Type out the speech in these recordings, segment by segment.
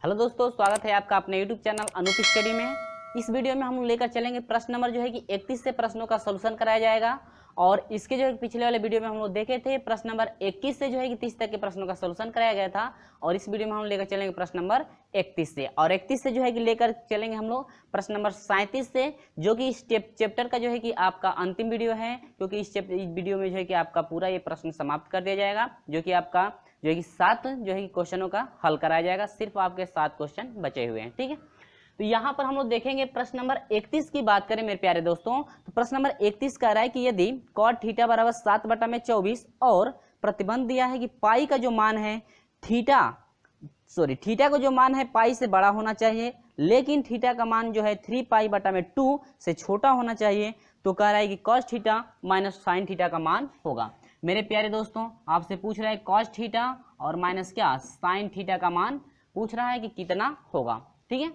Hello दोस्तों, स्वागत है आपका अपने यूट्यूब चैनल अनूप स्टडी में। इस वीडियो में हम लोग लेकर चलेंगे प्रश्न नंबर जो है कि 31 से प्रश्नों का सॉल्यूशन कराया जाएगा। और इसके जो है पिछले वाले वीडियो में हम लोग देखे थे प्रश्न नंबर 21 से जो है कि 30 तक के प्रश्नों का सॉल्यूशन कराया गया था। और इस वीडियो में हम लेकर चलेंगे प्रश्न नंबर 31 से, और 31 से जो है कि लेकर चलेंगे हम लोग प्रश्न नंबर 37 से, जो कि इस चैप्टर का जो है कि आपका अंतिम वीडियो है, क्योंकि इस वीडियो में जो है कि आपका पूरा ये प्रश्न समाप्त कर दिया जाएगा, जो कि आपका जो है कि 7 जो है कि क्वेश्चनों का हल कराया जाएगा। सिर्फ आपके 7 क्वेश्चन बचे हुए हैं, ठीक है। तो यहाँ पर हम लोग देखेंगे प्रश्न नंबर 31 की बात करें मेरे प्यारे दोस्तों, तो प्रश्न नंबर 31 कह रहा है कि यदि cot थीटा बराबर 7/24 और प्रतिबंध दिया है कि पाई का जो मान है थीटा को जो मान है पाई से बड़ा होना चाहिए, लेकिन थीटा का मान जो है 3π/2 से छोटा होना चाहिए, तो कह रहा है कि cos theta minus sine theta का मान होगा। मेरे प्यारे दोस्तों, आपसे पूछ रहा है cos थीटा और माइनस क्या साइन थीटा का मान पूछ रहा है कि कितना होगा, ठीक है।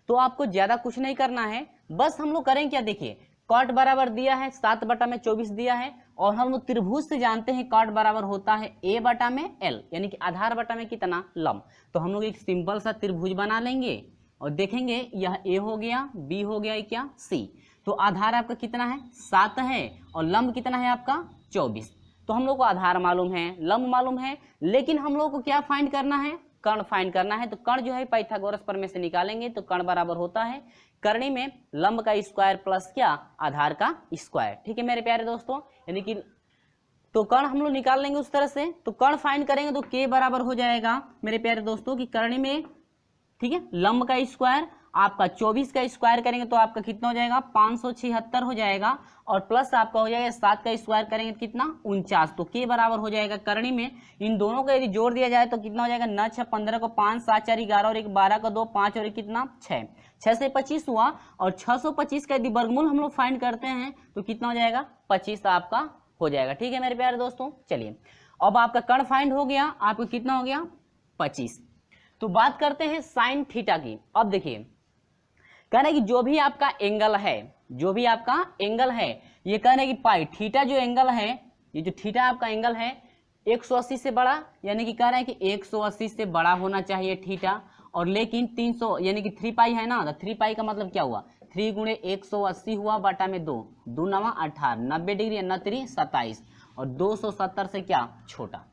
तो आपको ज्यादा कुछ नहीं करना है, बस हम लोग करें क्या, देखिए cot बराबर दिया है 7/24 दिया है, और हम लोग त्रिभुज से जानते हैं cot बराबर होता है a/l, यानी कि आधार बटा में कितना लंब। तो हम लोग एक सिंपल सा त्रिभुज बना लेंगे और देखेंगे यह a हो गया, b हो गया, क्या c। तो आधार आपका कितना है 7 है और लंब कितना है आपका 24। तो हम लोग को आधार मालूम है, लंब मालूम है, लेकिन हम लोग को क्या फाइंड करना है, कर्ण फाइंड करना है। तो कर्ण जो है पाइथागोरस प्रमेय से निकालेंगे, तो कर्ण बराबर होता है करणी में लंब का स्क्वायर प्लस क्या आधार का स्क्वायर, ठीक है मेरे प्यारे दोस्तों। यानी कि तो कर्ण हम लोग निकाल लेंगे उस तरह से। तो कर्ण फाइंड करेंगे तो k बराबर हो जाएगा मेरे प्यारे दोस्तों कि करणी में, ठीक है, लंब का स्क्वायर आपका 24 का स्क्वायर करेंगे तो आपका कितना हो जाएगा 576 हो जाएगा, और प्लस आपका हो जाएगा 7 का स्क्वायर करेंगे तो कितना 49। तो के बराबर हो जाएगा करणी में, इन दोनों को यदि जोड़ दिया जाए तो कितना हो जाएगा 9 6 15 को 5 7 4 11 और 1 12 का 2 5 और 1 कितना 6 से 25 हुआ, और 625 का यदि वर्गमूल हम लोग फाइंड करते हैं तो कितना हो जाएगा 25 आपका हो जाएगा, ठीक है मेरे प्यारे दोस्तों। चलिए अब आपका कर्ण फाइंड हो गया, आपको कितना हो गया 25। तो बात करते हैं साइन थीटा की। अब देखिए कहना है कि जो भी आपका एंगल है, ये कहना है कि पाई थीटा जो एंगल है, ये जो थीटा आपका एंगल है 180 से बड़ा, यानी कि कह रहा है कि 180 से बड़ा होना चाहिए थीटा, और लेकिन 300 यानी कि 3π है ना, तो 3π का मतलब क्या हुआ 3 × 180 हुआ बटा में 2 2 9 18 90 डिग्री 9 27, और 270 से क्या छोटा।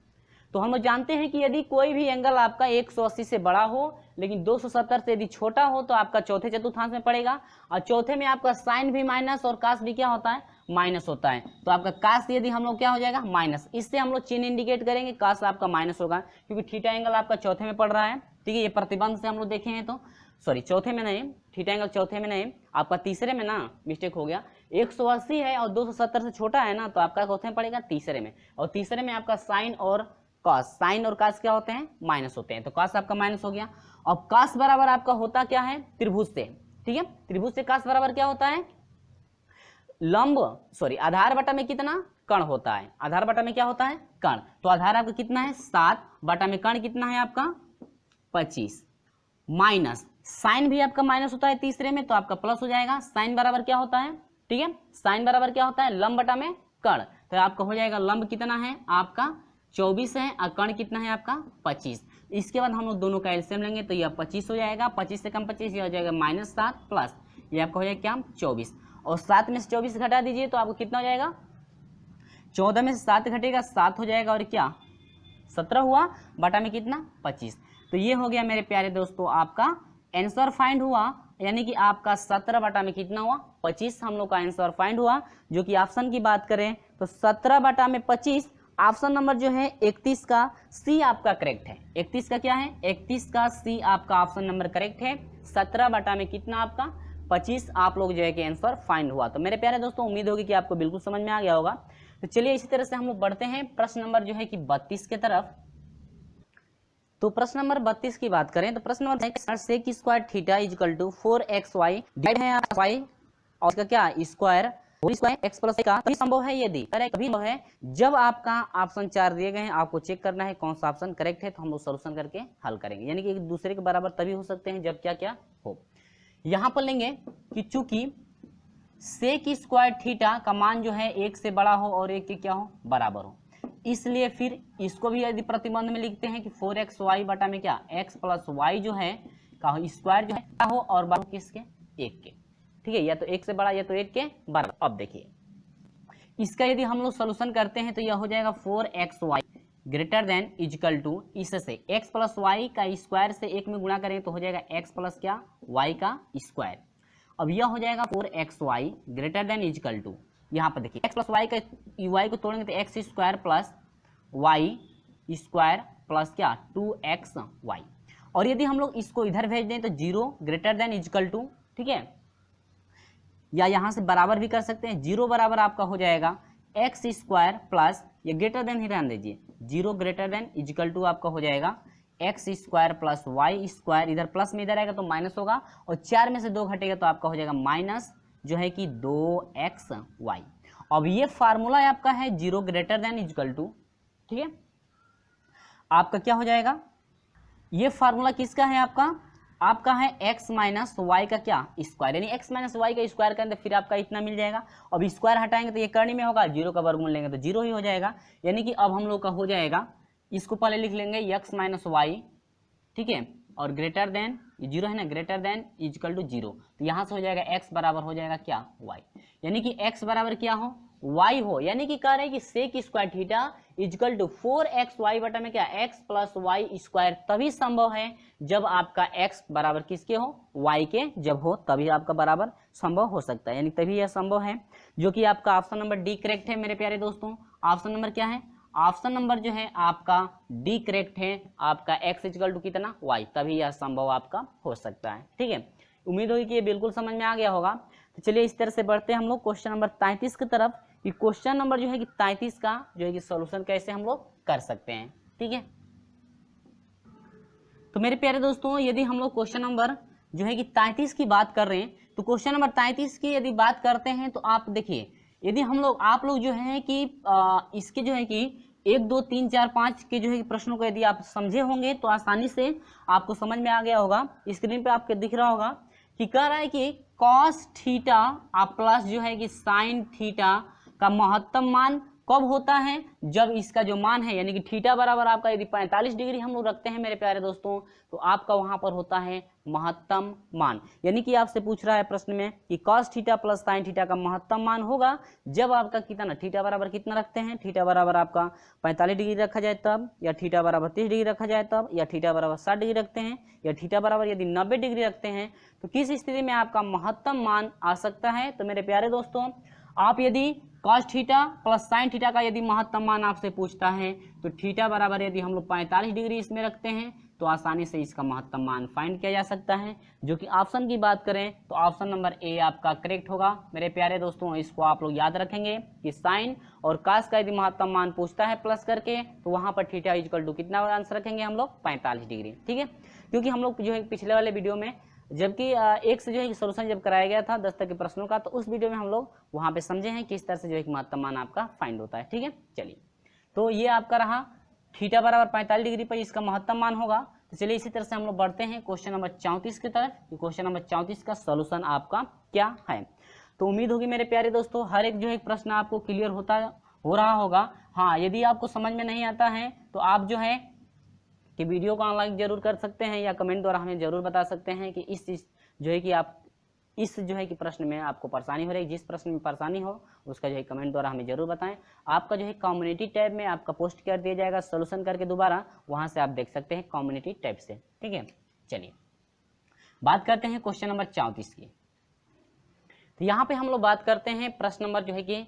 तो हम लोग जानते हैं कि यदि कोई भी एंगल आपका 180 से बड़ा हो लेकिन 270 से यदि छोटा हो तो आपका चौथे चतुर्थांश में पड़ेगा, और चौथे में आपका साइन भी माइनस और कास भी क्या होता है माइनस होता है। तो आपका कास यदि हम लोग क्या हो जाएगा माइनस, इससे हम लोग चिन्ह इंडिकेट करेंगे कास आपका माइनस होगा, क्योंकि थीटा एंगल आपका चौथे में पड़ रहा है, ठीक है। ये प्रतिबंध से हम लोग देखे हैं, तो सॉरी चौथे में नहीं, थीटा एंगल चौथे में नहीं, आपका तीसरे में ना, मिस्टेक हो गया। 180 है और 270 से छोटा है ना, तो आपका चौथे में पड़ेगा तीसरे में, और तीसरे में आपका साइन और कॉस, साइन और कॉस क्या होते हैं माइनस होते हैं, तो कॉस आपका माइनस हो गया। अब कॉस बराबर आपका होता क्या है त्रिभुज से, ठीक है, त्रिभुज से कॉस बराबर क्या होता है आधार बटा में कितना कर्ण होता है, आधार बटा में क्या होता है कर्ण। तो आधार आपका कितना है 7 बटा में कर्ण कितना है आपका 25, माइनस साइन भी आपका माइनस होता है तीसरे में, तो आपका प्लस हो जाएगा। साइन बराबर क्या होता है, ठीक है, साइन बराबर क्या होता है लंब बटा में कर्ण, तो आपका हो जाएगा लंब कितना है आपका 24 है और कर्ण कितना है आपका 25। इसके बाद हम लोग दोनों का एलसीएम लेंगे तो यह 25 हो जाएगा, 25 से कम 25 यह हो जाएगा -7 प्लस ये आपका हो जाएगा क्या 24, और 7 में से 24 घटा दीजिए तो आपको कितना हो जाएगा 14 में से 7 घटेगा 7 हो जाएगा, और क्या 17 हुआ बटा में कितना 25। तो ये हो गया मेरे प्यारे दोस्तों आपका आंसर फाइंड हुआ, यानी कि आपका 17 बटा में कितना हुआ 25 हम लोग का आंसर फाइंड हुआ। जो कि ऑप्शन की बात करें तो 17 बटा में 25, ऑप्शन नंबर जो है 31 का सी आपका करेक्ट है। 31 का क्या है 31 का सी आपका ऑप्शन नंबर करेक्ट है। 17 बटा में कितना आपका 25 आप लोग जो है कि आंसर फाइंड हुआ। तो मेरे प्यारे दोस्तों उम्मीद होगी कि आपको बिल्कुल समझ में आ गया होगा। तो चलिए इसी तरह से हम लोग बढ़ते हैं प्रश्न नंबर जो है कि 32 के तरफ। तो प्रश्न नंबर 32 की बात करें तो प्रश्न number sec square theta equal to 4xy divide है y और इसका क्या स्क्वायर x प्लस का संभव है यदि कभी संभव है जब आपका ऑप्शन 4 दिए गए हैं, आपको चेक करना है कौन सा ऑप्शन करेक्ट है, तो हम लोग सॉल्यूशन करके हल करेंगे। यानी कि एक दूसरे के बराबर तभी हो सकते हैं जब क्या क्या हो। यहां पर लेंगे कि चूंकि सेक स्क्वायर थीटा का मान जो है 1 से बड़ा हो और 1 के क्या हो बराबर हो, इसलिए फिर इसको भी यदि प्रतिबंध में लिखते हैं कि 4xy बटा में क्या x प्लस वाई जो है का स्क्वायर जो है क्या हो और बराबर किसके 1 के। ठीक है, या तो 1 से बड़ा या तो 1 के बराबर। अब देखिए इसका यदि हम लोग सोल्यूशन करते हैं तो यह हो जाएगा 4xy greater than equal to इससे x प्लस वाई का स्क्वायर से 1 में गुणा करेंगे तो हो जाएगा x प्लस क्या y का स्क्वायर। अब यह हो जाएगा 4xy greater than equal to, यहाँ पर देखिए x प्लस वाई का y को तोड़ेंगे तो x square plus y square plus क्या 2xy। और यदि हम लोग इसको इधर भेज दें तो 0 ग्रेटर देन इजकल टू, ठीक है, या यहाँ से बराबर भी कर सकते हैं। 0 बराबर आपका हो जाएगा एक्स स्क्वायर प्लस, ये ग्रेटर देन ही रहने दीजिए, 0 ग्रेटर देन इजकल टू आपका हो जाएगा x square plus y square, इधर प्लस में इधर आएगा तो माइनस होगा और 4 में से 2 घटेगा तो आपका हो जाएगा माइनस जो है कि 2xy। अब ये फार्मूला आपका है 0 ग्रेटर देन इजकल टू, ठीक है, आपका क्या हो जाएगा, ये फार्मूला किसका है आपका है x माइनस वाई का क्या स्क्वायर, यानी x माइनस वाई का स्क्वायर करेंगे तो फिर आपका इतना मिल जाएगा। अब स्क्वायर हटाएंगे तो ये करनी में होगा, 0 का वर्गमूल लेंगे तो 0 ही हो जाएगा, यानी कि अब हम लोग का हो जाएगा, इसको पहले लिख लेंगे x माइनस वाई, ठीक है, और ग्रेटर देन 0 है ना, ग्रेटर देन इजकल टू 0, तो यहाँ से हो जाएगा x बराबर हो जाएगा क्या y, यानी कि x बराबर क्या हो y हो, यानी कि कह रहे हैं कि sec square theta equal to 4xy बटा में क्या x प्लस वाई स्क्वायर तभी संभव है जब आपका x बराबर किसके हो y के जब हो, तभी आपका बराबर संभव हो सकता है, यानी तभी यह संभव है, जो कि आपका ऑप्शन नंबर डी करेक्ट है मेरे प्यारे दोस्तों। ऑप्शन नंबर क्या है, ऑप्शन नंबर जो है आपका डी करेक्ट है, आपका x इजकल टू कितना y, तभी यह संभव आपका हो सकता है। ठीक है, उम्मीद होगी कि ये बिल्कुल समझ में आ गया होगा। तो चलिए इस तरह से बढ़ते हैं हम लोग क्वेश्चन नंबर 33 की तरफ, कि क्वेश्चन नंबर जो है कि 33 का जो है कि सॉल्यूशन कैसे हम लोग कर सकते हैं। ठीक है, तो मेरे प्यारे दोस्तों यदि हम लोग क्वेश्चन नंबर जो है कि 33 की बात कर रहे हैं, तो क्वेश्चन नंबर 33 की यदि बात करते हैं तो आप देखिए, यदि हम लोग आप लोग जो है कि इसके जो है कि 1 2 3 4 5 के जो है प्रश्नों को यदि आप समझे होंगे तो आसानी से आपको समझ में आ गया होगा। स्क्रीन पे आपके दिख रहा होगा कि कह रहा है कि कॉस थीटा प्लस जो है कि साइन थीटा का महत्तम मान कब होता है, जब इसका जो मान है यानी कि थीटा बराबर आपका यदि 45 डिग्री हम लोग रखते हैं मेरे प्यारे दोस्तों, तो आपका वहां पर होता है महत्तम मान। यानी कि आपसे पूछ रहा है प्रश्न में कि cos theta plus sine theta का महत्तम मान होगा जब आपका कितना थीटा बराबर कितना रखते हैं, थीटा बराबर आपका 45 डिग्री रखा जाए तब, या थीटा बराबर 30 डिग्री रखा जाए तब, या थीटा बराबर 60 डिग्री रखते हैं, या थीटा बराबर यदि 90 डिग्री रखते हैं, तो किस स्थिति में आपका महत्तम मान आ सकता है। तो मेरे प्यारे दोस्तों आप यदि cos theta plus sine theta का यदि महत्तम मान आपसे पूछता है तो थीटा बराबर यदि हम लोग 45 डिग्री इसमें रखते हैं तो आसानी से इसका महत्तम मान फाइंड किया जा सकता है, जो कि ऑप्शन की बात करें तो ऑप्शन नंबर ए आपका करेक्ट होगा। मेरे प्यारे दोस्तों इसको आप लोग याद रखेंगे कि साइन और कास का यदि महत्तम मान पूछता है प्लस करके तो वहां पर थीटा इक्वल टू कितना आंसर रखेंगे हम लोग 45 डिग्री। ठीक है, क्योंकि हम लोग जो है पिछले वाले वीडियो में जबकि एक से जो है सोल्यूशन जब कराया गया था 10 तक के प्रश्नों का, तो उस वीडियो में हम लोग वहां पे समझे हैं किस तरह से जो है महत्तम मान आपका फाइंड होता है। ठीक है, चलिए तो ये आपका रहा थीटा बराबर 45 डिग्री पर इसका महत्तम मान होगा। तो चलिए इसी तरह से हम लोग बढ़ते हैं क्वेश्चन नंबर 34 की तरफ। क्वेश्चन नंबर 34 का सोल्यूशन आपका क्या है। तो उम्मीद होगी मेरे प्यारे दोस्तों हर एक जो है प्रश्न आपको क्लियर हो रहा होगा। हाँ, यदि आपको समझ में नहीं आता है तो आप जो है कि वीडियो को ऑनलाइन जरूर कर सकते हैं या कमेंट द्वारा हमें जरूर बता सकते हैं कि इस जो है कि आप इस जो है कि प्रश्न में आपको परेशानी हो रही है, जिस प्रश्न में परेशानी हो उसका जो है कमेंट द्वारा हमें जरूर बताएं। आपका जो है कम्युनिटी टैब में आपका पोस्ट कर दिया जाएगा सोल्यूशन करके, दोबारा वहां से आप देख सकते हैं कम्युनिटी टैब से। ठीक है, चलिए बात करते हैं क्वेश्चन नंबर 34 की। तो यहाँ पे हम लोग बात करते हैं प्रश्न नंबर जो है कि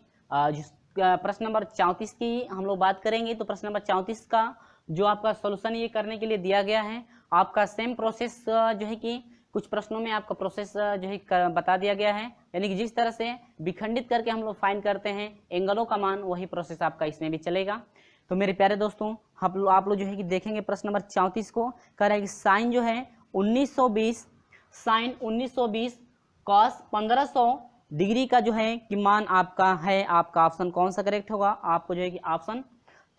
प्रश्न नंबर 34 की हम लोग बात करेंगे। तो प्रश्न नंबर 34 का जो आपका सोल्यूशन ये करने के लिए दिया गया है, आपका सेम प्रोसेस जो है कि कुछ प्रश्नों में आपका प्रोसेस जो है बता दिया गया है, यानी कि जिस तरह से विखंडित करके हम लोग फाइंड करते हैं एंगलों का मान, वही प्रोसेस आपका इसमें भी चलेगा। तो मेरे प्यारे दोस्तों आप लोग जो है कि देखेंगे प्रश्न नंबर 34 को, कह रहा है कि साइन जो है 1920 साइन 1920 कॉस 1500 डिग्री का जो है कि मान आपका है, आपका ऑप्शन कौन सा करेक्ट होगा। आपको जो है कि ऑप्शन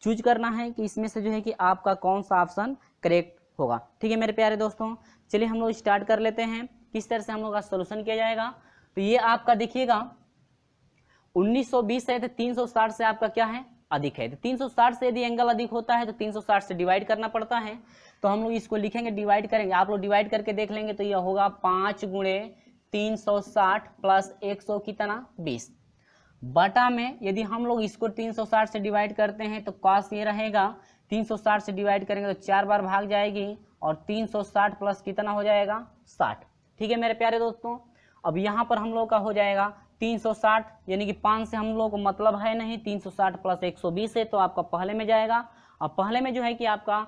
चूज करना है कि इसमें से जो है कि आपका कौन सा ऑप्शन करेक्ट होगा। ठीक है मेरे प्यारे दोस्तों, चलिए हम लोग स्टार्ट कर लेते हैं किस तरह से हम लोग का सोल्यूशन किया जाएगा। तो ये आपका देखिएगा 1920 है तो 360 से आपका क्या है अधिक है। तो 360 से यदि एंगल अधिक होता है तो 360 से डिवाइड करना पड़ता है। तो हम लोग इसको लिखेंगे, डिवाइड करेंगे, आप लोग डिवाइड करके देख लेंगे तो यह होगा 5 गुणे 360 प्लस 100 कितना 20 बटा में यदि हम लोग इसको 360 से डिवाइड करते हैं तो कॉस ये रहेगा 360 से डिवाइड करेंगे तो 4 बार भाग जाएगी और 360 प्लस कितना हो जाएगा 60। ठीक है मेरे प्यारे दोस्तों, अब यहाँ पर हम लोग का हो जाएगा 360 यानी कि 5 से हम लोग को मतलब है नहीं, 360 प्लस 120 है तो आपका पहले में जाएगा। अब पहले में जो है कि आपका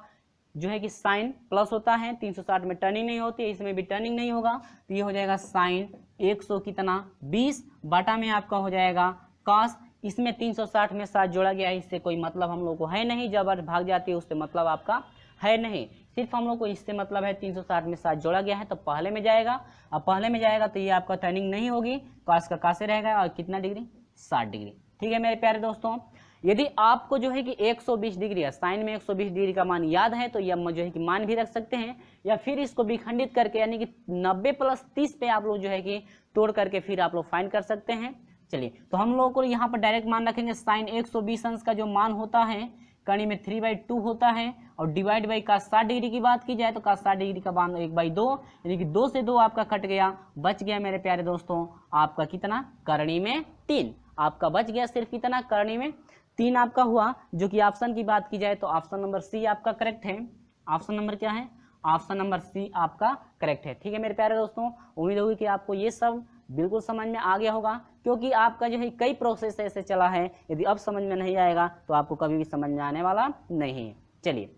जो है कि साइन प्लस होता है, 360 में टर्निंग नहीं होती है, इसमें भी टर्निंग नहीं होगा तो ये हो जाएगा साइन 100 कितना 20 बटा में आपका हो जाएगा कॉस, इसमें 360 में 7 जोड़ा गया है, इससे कोई मतलब हम लोग को है नहीं, जब भाग जाती है उससे मतलब आपका है नहीं, सिर्फ हम लोग को इससे मतलब है 360 में 7 जोड़ा गया है तो पहले में जाएगा। अब पहले में जाएगा तो ये आपका टर्निंग नहीं होगी, कॉस का कासे रहेगा और कितना डिग्री 60 डिग्री। ठीक है मेरे प्यारे दोस्तों, यदि आपको जो है कि 120 डिग्री है, साइन में 120 डिग्री का मान याद है तो यह जो है कि मान भी रख सकते हैं या फिर इसको विखंडित करके यानी कि 90 प्लस 30 पे आप लोग जो है कि तोड़ करके फिर आप लोग फाइंड कर सकते हैं। चलिए तो हम लोगों को यहाँ पर डायरेक्ट मान रखेंगे, साइन 120 अंश का जो मान होता है कड़ी में 3/2 होता है और डिवाइड बाई का 60 डिग्री की बात की जाए तो का 60 डिग्री का मान 1/2 यानी कि 2 से 2 आपका कट गया, बच गया मेरे प्यारे दोस्तों आपका कितना करणी में 3, आपका बच गया सिर्फ कितना करणी में 3 आपका हुआ, जो कि ऑप्शन की बात की जाए तो ऑप्शन नंबर सी आपका करेक्ट है। ऑप्शन नंबर क्या है, ऑप्शन नंबर सी आपका करेक्ट है। ठीक है मेरे प्यारे दोस्तों, उम्मीद होगी कि आपको ये सब बिल्कुल समझ में आ गया होगा, क्योंकि आपका जो है कई प्रोसेस ऐसे चला है, यदि अब समझ में नहीं आएगा तो आपको कभी भी समझ में आने वाला नहीं है। चलिए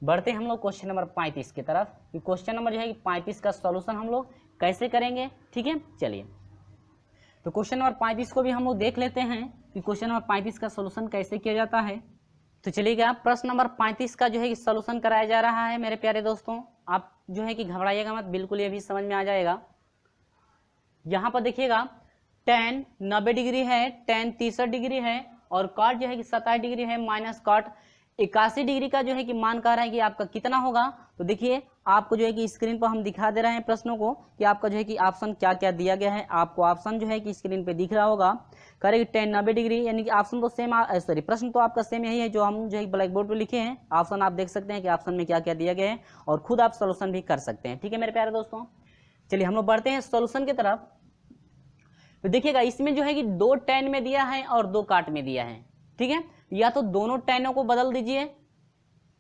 बढ़ते हैं हम लोग क्वेश्चन नंबर 35 की तरफ, कि क्वेश्चन नंबर जो है 35 का सॉल्यूशन हम लोग कैसे करेंगे। ठीक है चलिए तो क्वेश्चन नंबर 35 को भी हम लोग देख लेते हैं कि क्वेश्चन नंबर 35 का सॉल्यूशन कैसे किया जाता है। तो चलिएगा प्रश्न नंबर 35 का जो है कि सॉल्यूशन कराया जा रहा है मेरे प्यारे दोस्तों, आप जो है कि घबराइएगा मत, बिल्कुल ये भी समझ में आ जाएगा। यहाँ पर देखिएगा tan 90 डिग्री है, tan 63 डिग्री है और कॉट जो है कि 27 डिग्री है, माइनस कॉट 81 डिग्री का जो है कि मान कह रहा है कि आपका कितना होगा। तो देखिए आपको जो है कि स्क्रीन पर हम दिखा दे रहे हैं प्रश्नों को कि आपका जो है कि ऑप्शन क्या क्या दिया गया है, आपको ऑप्शन जो है कि स्क्रीन पे दिख रहा होगा। कह रहे कि tan 90 डिग्री यानी कि ऑप्शन तो सेम, सॉरी प्रश्न तो आपका सेम यही है जो हम जो है ब्लैक बोर्ड पर लिखे हैं। ऑप्शन आप देख सकते हैं कि ऑप्शन में क्या क्या दिया गया है और खुद आप सोल्यूशन भी कर सकते हैं। ठीक है मेरे प्यारे दोस्तों, चलिए हम लोग बढ़ते हैं सोल्यूशन की तरफ। तो देखिएगा इसमें जो है कि 2 tan में दिया है और 2 काट में दिया है। ठीक है, या तो दोनों टैनों को बदल दीजिए,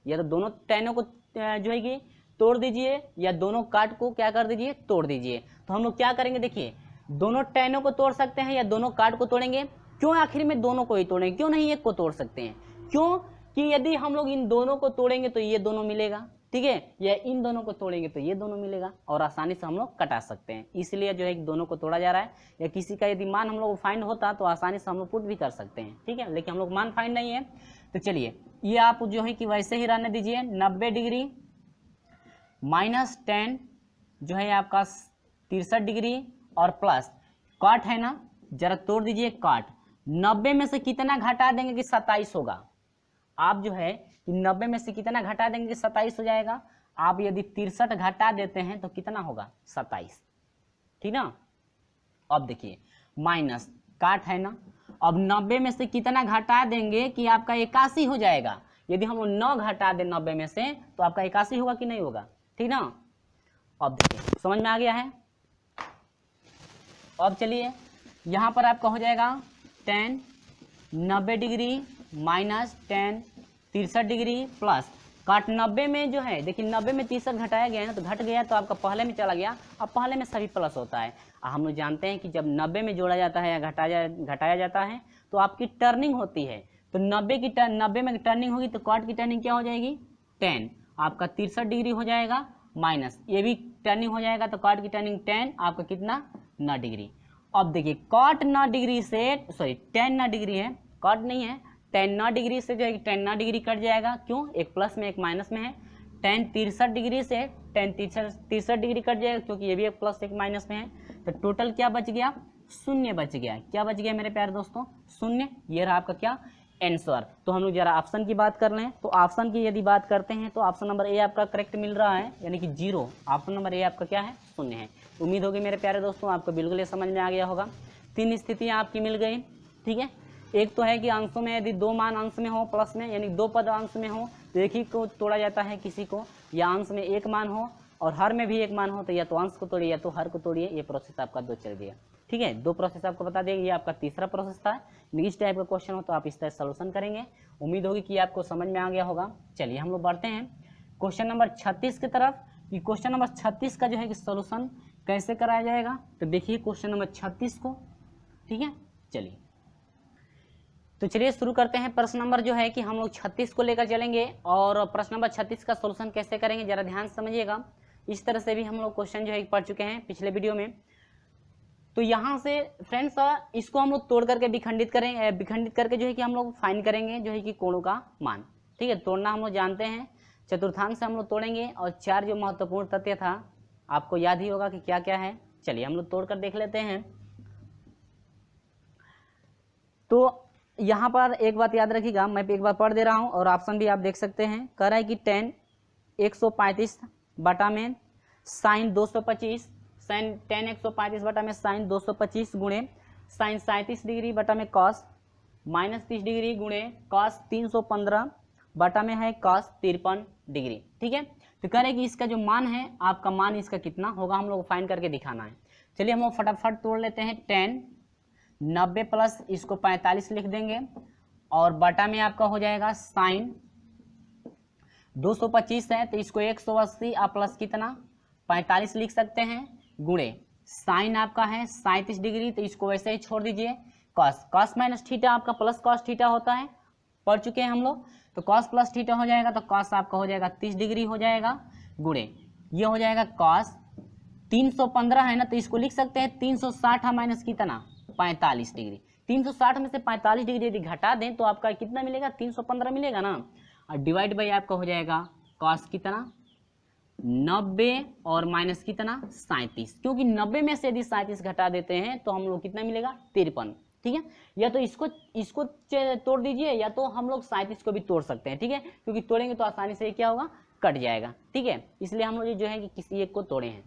या तो दोनों टैनों को जो है कि तोड़ दीजिए, या दोनों काट को क्या कर दीजिए तोड़ दीजिए। तो हम लोग क्या करेंगे, देखिए दोनों टैनों को तोड़ सकते हैं या दोनों काट को तोड़ेंगे। क्यों आखिर में दोनों को ही तोड़ेंगे, क्यों नहीं एक को तोड़ सकते हैं? क्यों कि यदि हम लोग इन दोनों को तोड़ेंगे तो ये दोनों मिलेगा, ठीक है, या इन दोनों को तोड़ेंगे तो ये दोनों मिलेगा और आसानी से हम लोग कटा सकते हैं। इसलिए जो है दोनों को तोड़ा जा रहा है, या किसी का यदि मान हम लोग फाइंड होता तो आसानी से हम लोग पुट भी कर सकते हैं। ठीक है, लेकिन हम लोग मान फाइंड नहीं है। तो चलिए ये आप जो है कि वैसे ही रहने दीजिए, 90 डिग्री माइनस tan जो है आपका 63 डिग्री और प्लस काट है ना, जरा तोड़ दीजिए काट। 90 में से कितना घटा देंगे कि 27 होगा। आप जो है कि 90 में से कितना घटा देंगे कि 27 हो जाएगा। आप यदि 63 घटा देते हैं तो कितना होगा 27, ठीक ना। अब देखिए माइनस काट है ना, अब 90 में से कितना घटा देंगे कि आपका 81 हो जाएगा। यदि हम 9 घटा दें 90 में से तो आपका 81 होगा कि नहीं होगा, ठीक ना। अब देखिए समझ में आ गया है। अब चलिए यहाँ पर आपका हो जाएगा tan 90 degree minus tan 63 degree plus काट 90 में जो है, देखिए 90 में 63 घटाया गया है ना, तो घट गया तो आपका पहले में चला गया। अब पहले में सभी प्लस होता है। हम लोग जानते हैं कि जब 90 में जोड़ा जाता है या घटाया जाता है तो आपकी टर्निंग होती है। तो 90 में टर्निंग होगी तो काट की टर्निंग क्या हो जाएगी, tan आपका 63 डिग्री हो जाएगा, माइनस ये भी टर्निंग हो जाएगा तो काट की टर्निंग tan आपका कितना 9 डिग्री। अब देखिए काट 9 डिग्री से, सॉरी tan 9 डिग्री है, काट नहीं है, tan 9 डिग्री से जो है tan 9 डिग्री कट जाएगा। क्यों, एक प्लस में एक माइनस में है। tan 63 डिग्री से tan 63 डिग्री कट जाएगा क्योंकि ये भी एक प्लस एक माइनस में है। तो टोटल क्या बच गया, शून्य बच गया। क्या बच गया मेरे प्यारे दोस्तों, शून्य। ये रहा आपका क्या आंसर। तो हम लोग जरा ऑप्शन की बात कर लें, तो ऑप्शन की यदि बात करते हैं तो ऑप्शन नंबर ए आपका करेक्ट मिल रहा है, यानी कि 0। ऑप्शन नंबर ए आपका क्या है, शून्य है। उम्मीद होगी मेरे प्यारे दोस्तों आपको बिल्कुल ये समझ में आ गया होगा। 3 स्थितियाँ आपकी मिल गई, ठीक है। एक तो है कि अंशों में यदि दो मान अंश में हो प्लस में, यानी दो पद अंश में हो तो एक ही को तोड़ा जाता है किसी को, या अंश में एक मान हो और हर में भी एक मान हो तो या तो अंश को तोड़िए या तो हर को तोड़िए। ये प्रोसेस आपका दो चल गया, ठीक है। दो प्रोसेस आपको बता देंगे, ये आपका तीसरा प्रोसेस था। इस टाइप का क्वेश्चन हो तो आप इस तरह सोल्यूशन करेंगे। उम्मीद होगी कि आपको समझ में आ गया होगा। चलिए हम लोग बढ़ते हैं क्वेश्चन नंबर 36 की तरफ। कि क्वेश्चन नंबर 36 का जो है कि सोल्यूशन कैसे कराया जाएगा, तो देखिए क्वेश्चन नंबर 36 को, ठीक है। चलिए तो चलिए शुरू करते हैं। प्रश्न नंबर जो है कि हम लोग 36 को लेकर चलेंगे और प्रश्न नंबर 36 का सोल्यूशन कैसे करेंगे जरा ध्यान से समझिएगा। इस तरह से भी हम लोग क्वेश्चन जो है पढ़ चुके हैं पिछले वीडियो में। तो यहाँ से फ्रेंड्स इसको हम लोग तोड़ करके विखंडित करेंगे, विखंडित करके जो है कि हम लोग फाइंड करेंगे जो है कि कोणों का मान, ठीक है। तोड़ना हम लोग जानते हैं, चतुर्थांश से हम लोग तोड़ेंगे और चार जो महत्वपूर्ण तथ्य था आपको याद ही होगा कि क्या क्या है। चलिए हम लोग तोड़ कर देख लेते हैं। तो यहाँ पर एक बात याद रखिएगा, मैं एक बार पढ़ दे रहा हूँ और ऑप्शन भी आप देख सकते हैं। कह रहा है कि tan 135 बटा में साइन 225, साइन tan 135 बटा में साइन 225 गुणे साइन 37 डिग्री बटा में कॉस माइनस 30 डिग्री गुणे कॉस 315 बटा में है कॉस 53 डिग्री, ठीक है। तो कह रहे हैं कि इसका जो मान है, आपका मान इसका कितना होगा हम लोग फाइंड करके दिखाना है। चलिए हम लोग फटाफट तोड़ लेते हैं। tan 90 प्लस इसको 45 लिख देंगे और बटा में आपका हो जाएगा साइन 225 है तो इसको 180 आप प्लस कितना 45 लिख सकते हैं गुणे साइन आपका है 37 डिग्री तो इसको वैसे ही छोड़ दीजिए। कॉस, कॉस माइनस थीटा आपका प्लस कॉस थीटा होता है, पढ़ चुके हैं हम लोग। तो कॉस प्लस थीटा हो जाएगा तो कॉस आपका हो जाएगा 30 डिग्री हो जाएगा गुणे ये हो जाएगा कॉस 315 है ना, तो इसको लिख सकते हैं 360 माइनस कितना 45 डिग्री। 360 में से 45 डिग्री यदि घटा दें तो आपका कितना मिलेगा 315 मिलेगा ना, और डिवाइड बाई आपका हो जाएगा कॉस कितना 90 और माइनस कितना 37, क्योंकि 90 में से यदि 37 घटा देते हैं तो हम लोग कितना मिलेगा 53, ठीक है। या तो इसको तोड़ दीजिए या तो हम लोग 37 को भी तोड़ सकते हैं, ठीक है, क्योंकि तोड़ेंगे तो आसानी से क्या होगा कट जाएगा, ठीक है। इसलिए हम लोग जो है कि किसी एक को तोड़े हैं।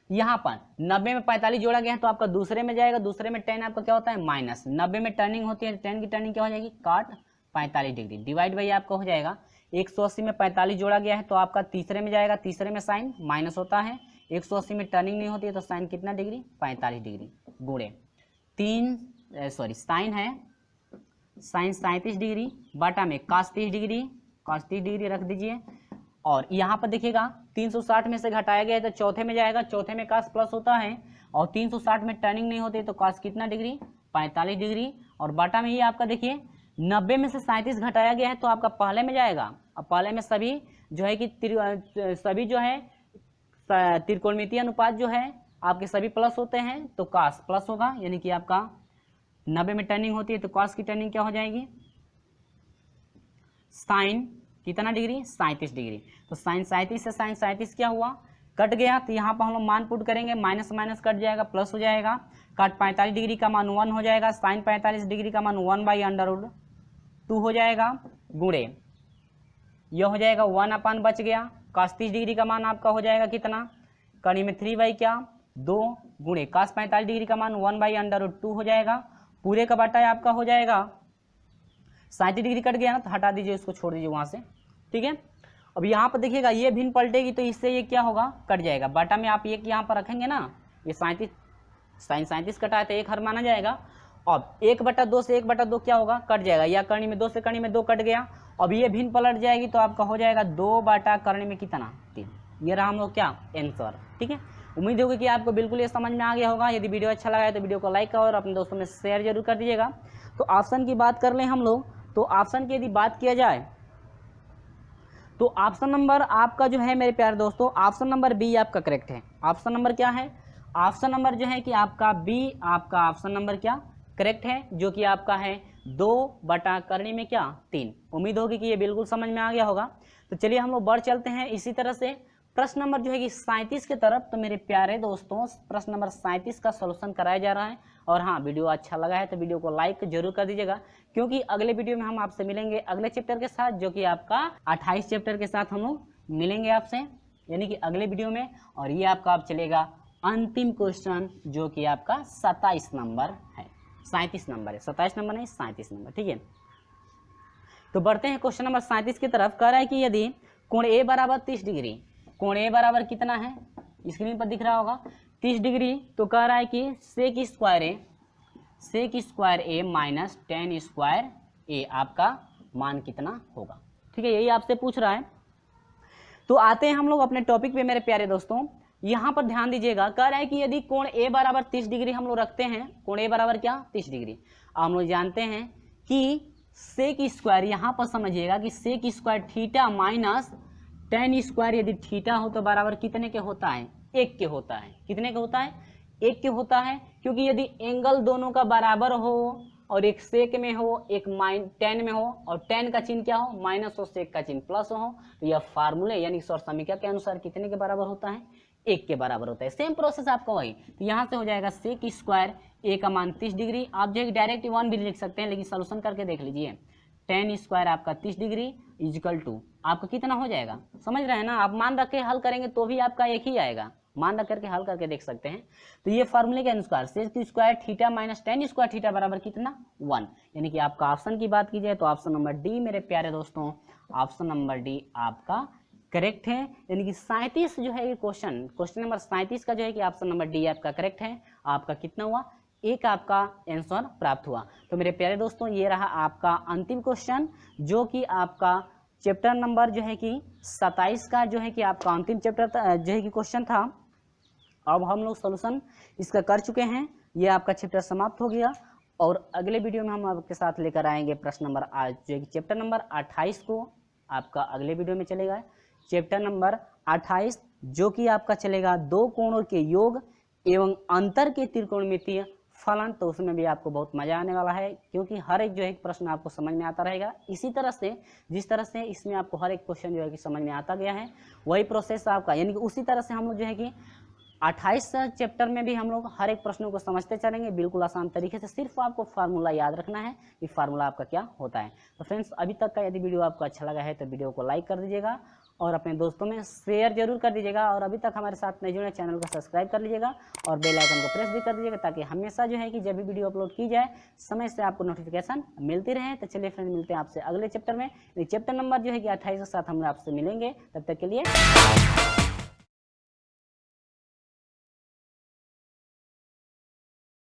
यहाँ पर 90 में 45 जोड़ा गया है तो आपका दूसरे में जाएगा, दूसरे में tan आपका क्या होता है माइनस 90 में टर्निंग होती है, tan की टर्निंग क्या हो जाएगी काट 45 डिग्री डिवाइड बाई आपका हो जाएगा 180 में 45 जोड़ा गया है तो आपका तीसरे में जाएगा, तीसरे में साइन माइनस होता है, 180 में टर्निंग नहीं होती है तो साइन कितना डिग्री 45 डिग्री गुणे साइन है साइन 37 डिग्री बटा में cos 30 डिग्री रख दीजिए। और यहाँ पर देखिएगा 360 में से घटाया गया है तो चौथे में जाएगा, चौथे में cos प्लस होता है और 360 में टर्निंग नहीं होती तो cos कितना डिग्री 45 डिग्री और बटा में ये आपका देखिए 90 में से 37 घटाया गया है तो आपका पहले में जाएगा। अब पहले में सभी जो है कि सभी जो है त्रिकोणमितीय अनुपात जो है आपके सभी प्लस होते हैं तो cos प्लस होगा, यानी कि आपका 90 में टर्निंग होती है तो cos की टर्निंग क्या हो जाएगी साइन कितना डिग्री 37 डिग्री। तो साइन 37 से साइन 37 क्या हुआ कट गया, तो यहाँ पर हम लोग मान पुट करेंगे, माइनस माइनस कट जाएगा प्लस हो जाएगा, काट 45 डिग्री का मान 1 हो जाएगा, साइन 45 डिग्री का मान 1/√2 हो जाएगा गुणे यह हो जाएगा 1 बच गया, cos 30 डिग्री का मान आपका हो जाएगा कितना कड़ी में 3/2 गुणे cos 45 डिग्री का मान 1/√2 हो जाएगा, पूरे का बटा आपका हो जाएगा 37 डिग्री कट गया ना तो हटा दीजिए, इसको छोड़ दीजिए वहां से, ठीक है। अब यहाँ पर देखिएगा ये भिन्न पलटेगी तो इससे ये क्या होगा कट जाएगा, बटा में आप एक यहाँ पर रखेंगे ना, ये 37 साइन 37 कटा है तो एक हर माना जाएगा। अब 1/2 से 1/2 क्या होगा कट जाएगा, या करनी में 2 से करनी में 2 कट गया। अब ये भिन्न पलट जाएगी तो आपका हो जाएगा 2 बटा करनी में कितना 3, ये रहा हम लोग क्या आंसर, ठीक है। उम्मीद होगी कि आपको बिल्कुल ये समझ में आ गया होगा। यदि वीडियो अच्छा लगा है तो वीडियो को लाइक और अपने दोस्तों में शेयर जरूर कर दीजिएगा। तो ऑप्शन की बात कर लें हम लोग, तो ऑप्शन की यदि बात किया जाए तो ऑप्शन नंबर आपका जो है मेरे प्यारे दोस्तों, ऑप्शन नंबर बी आपका करेक्ट है। ऑप्शन नंबर क्या है, ऑप्शन नंबर जो है कि आपका बी, आपका ऑप्शन नंबर क्या करेक्ट है, जो कि आपका है 2 बटा करनी में क्या 3। उम्मीद होगी कि ये बिल्कुल समझ में आ गया होगा। तो चलिए हम लोग बढ़ चलते हैं इसी तरह से प्रश्न नंबर जो है कि 37 की तरफ। तो मेरे प्यारे दोस्तों प्रश्न नंबर 37 का सॉल्यूशन कराया जा रहा है। और हाँ, वीडियो अच्छा लगा है तो वीडियो को लाइक जरूर कर दीजिएगा, क्योंकि अगले वीडियो में हम आपसे मिलेंगे अगले चैप्टर के साथ, जो कि आपका 28 चैप्टर के साथ हम लोग मिलेंगे आपसे, यानी कि अगले वीडियो में। और ये आपका अब चलेगा अंतिम क्वेश्चन, जो कि आपका 27 नंबर है। 37 नंबर है, 27 नंबर नहीं 37 नंबर, ठीक है। तो बढ़ते हैं क्वेश्चन नंबर 37 की तरफ। कह रहा है कि यदि कोण ए बराबर 30 डिग्री, कोण ए बराबर कितना है, स्क्रीन पर दिख रहा होगा 30 डिग्री, तो कह रहा है कि सेक स्क्वायर ए माइनस टेन स्क्वायर ए आपका मान कितना होगा, ठीक है, यही आपसे पूछ रहा है। तो आते हैं हम लोग अपने टॉपिक पे मेरे प्यारे दोस्तों। यहाँ पर ध्यान दीजिएगा, कह रहा है कि यदि कोण ए बराबर 30 डिग्री हम लोग रखते हैं, कोण ए बराबर क्या 30 डिग्री, हम लोग जानते हैं कि सेक स्क्वायर, यहाँ पर समझिएगा कि sec square theta minus tan square यदि थीटा हो तो बराबर कितने के होता है, 1 के होता है। कितने के होता है, 1 के होता है, क्योंकि यदि एंगल दोनों का बराबर हो और एक सेक में हो, एक टेन में हो, और टेन का चिन्ह क्या हो माइनस हो, सेक का चिन्ह प्लस हो, तो यह फार्मूले यानी सौर समीकरण के अनुसार कितने के बराबर होता है, 1 के बराबर होता है। सेम प्रोसेस आपका वही, तो यहाँ से हो जाएगा सेक स्क्वायर ए का मान 30 डिग्री, आप जो है डायरेक्ट 1 भी लिख सकते हैं, लेकिन सोल्यूशन करके देख लीजिए। टेन स्क्वायर आपका 30 डिग्री इजिकल टू आपका कितना हो जाएगा, समझ रहे हैं ना। आप मान रख के हल करेंगे तो भी आपका एक ही आएगा, मान रख करके हल करके देख सकते हैं। तो ये फार्मूले के अनुसार sec square theta minus tan square theta बराबर कितना 1, यानी कि आपका ऑप्शन की बात की जाए तो ऑप्शन नंबर डी मेरे प्यारे दोस्तों, ऑप्शन नंबर डी आपका करेक्ट है। यानी कि 37 जो है ये क्वेश्चन नंबर 37 का जो है कि ऑप्शन नंबर डी आपका करेक्ट है। आपका कितना हुआ, एक आपका आंसर प्राप्त हुआ। तो मेरे प्यारे दोस्तों ये रहा आपका अंतिम क्वेश्चन, जो कि आपका चैप्टर नंबर जो है कि 27 का जो है कि आपका अंतिम चैप्टर जो है कि क्वेश्चन था। अब हम लोग सॉल्यूशन इसका कर चुके हैं, ये आपका चैप्टर समाप्त हो गया। और अगले वीडियो में हम आपके साथ लेकर आएंगे प्रश्न नंबर आज जो है कि चैप्टर नंबर 28 को आपका अगले वीडियो में चलेगा। चैप्टर नंबर 28 जो कि आपका चलेगा दो कोणों के योग एवं अंतर के त्रिकोणमितीय फलन, तो उसमें भी आपको बहुत मजा आने वाला है, क्योंकि हर एक जो है प्रश्न आपको समझ में आता रहेगा। इसी तरह से जिस तरह से इसमें आपको हर एक क्वेश्चन जो है कि समझ में आता गया है, वही प्रोसेस आपका, यानी कि उसी तरह से हम लोग जो है कि 28 चैप्टर में भी हम लोग हर एक प्रश्नों को समझते चलेंगे बिल्कुल आसान तरीके से। सिर्फ आपको फार्मूला याद रखना है कि फार्मूला आपका क्या होता है। तो फ्रेंड्स, अभी तक का यदि वीडियो आपको अच्छा लगा है तो वीडियो को लाइक कर दीजिएगा और अपने दोस्तों में शेयर जरूर कर दीजिएगा। और अभी तक हमारे साथ नहीं जुड़े चैनल को सब्सक्राइब कर लीजिएगा और बेल आइकन को प्रेस भी कर दीजिएगा, ताकि हमेशा जो है कि जब भी वीडियो अपलोड की जाए समय से आपको नोटिफिकेशन मिलती रहे। तो चलिए फ्रेंड्स, मिलते हैं आपसे अगले चैप्टर में। चैप्टर नंबर जो है कि 28 के साथ हम आपसे मिलेंगे। तब तक के लिए